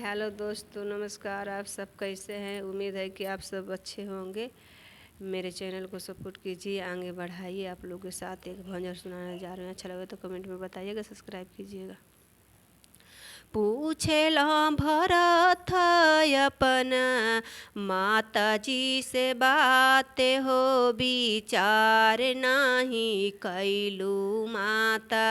Hello दोस्तों, नमस्कार। आप सब कैसे हैं? उम्मीद है कि आप सब अच्छे होंगे। मेरे चैनल को सपोर्ट कीजिए, आगे बढ़ाइए। आप लोगों के साथ एक भजन सुनाने जा रहे हैं। अच्छा लगे तो कमेंट में बताइएगा, सब्सक्राइब कीजिएगा। पूछेला भरत अपना माता जी से बात हो, विचार नहीं कैलू माता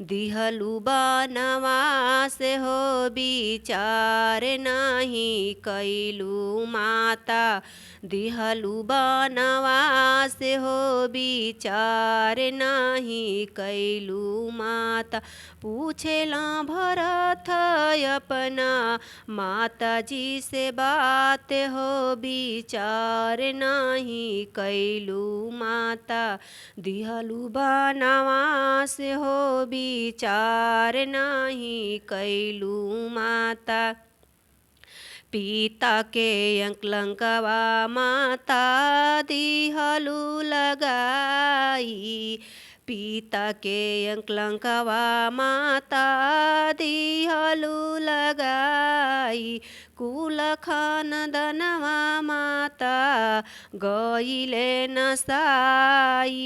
दिहलू बनवास हो, विचार नहीं कैलू माता दिहलू बनवास हो, विचार नहीं कैलू माता। पूछेला भरत अपना माता जी से बात हो, विचार नहीं कैलू माता दिहलू बनवास हो, विचार नहीं कैलू माता। पिता के अंकलंकवा माता दिहलू लगाई, पिता के अंकलंकवा माता दिहलू लगाई। कुल खानदनवा माता गईले नसाई,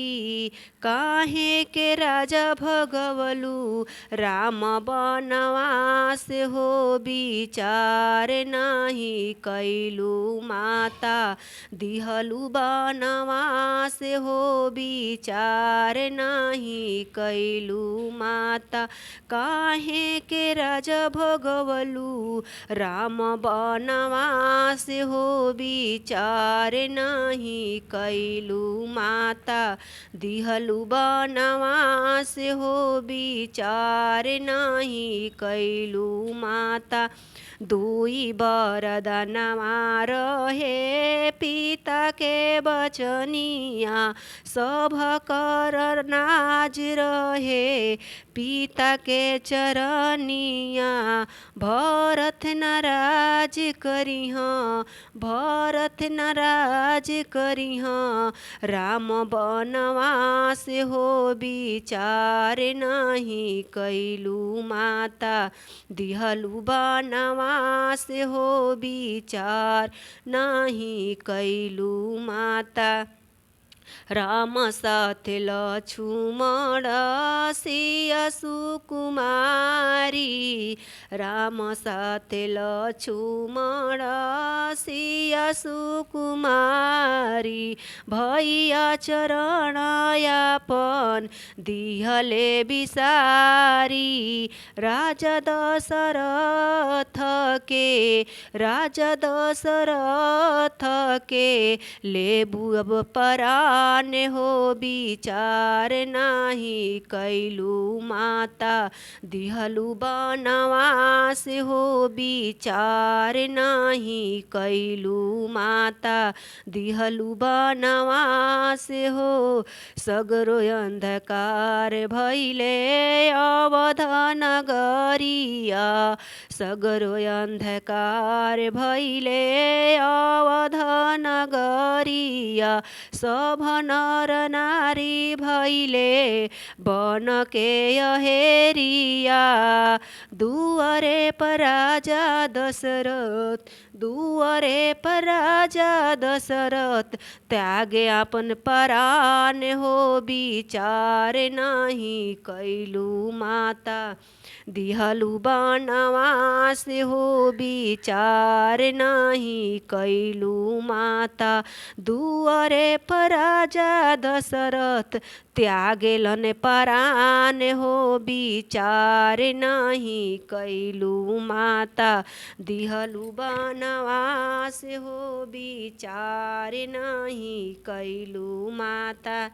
काहे के राजा भगवलू राम बनवास हो, विचार नहीं कैलू माता दिहलू बनवास हो, विचार नहीं कैलू माता। काहे के राजा भगवलू राम बनवास हो, विचार नहीं कैलू माता दिहलू बनवास हो, विचार नहीं कैलू माता। दुई बरदनवा रहे पिता के बचनिया, सब कर नाज रहे पिता के चरनिया। भरत नाराज करिह, भरत नाराज करिह राम बनवास हो, विचार नहीं कैलू माता दिहलू बनवास हो, विचार नहीं कैलू माता। राम साथ लक्ष्मण सिया सुकुमारी, राम साथ लक्ष्मण सिया सुकुमारी। भैया चरण यापन दिहले बिसारी, राजा दशरथ के, राजा दशरथ के लेबू अब परान हो, विचार नहीं कैलू माता दिहलू बनवास हो, विचार नहीं कैलू माता दिहलू बनवास हो। सगरो अंधकार भैले अवध नगरिया, सगरो अंधकार भैले अवध नगरिया। सब नर नारी भैले बन के अहेरिया, दुआरे पर राजा दशरथ, दुआरे पर राजा दशरथ त्यागे अपन परान हो, विचार नहीं कैलू माता दिहलू बनवास हो, विचार नहीं कैलू माता। दुआरे पर राजा दशरथ त्यागेलन परान हो, विचार नहीं कैलू माता दिहलू बनवास हो, विचार नहीं कैलू माता।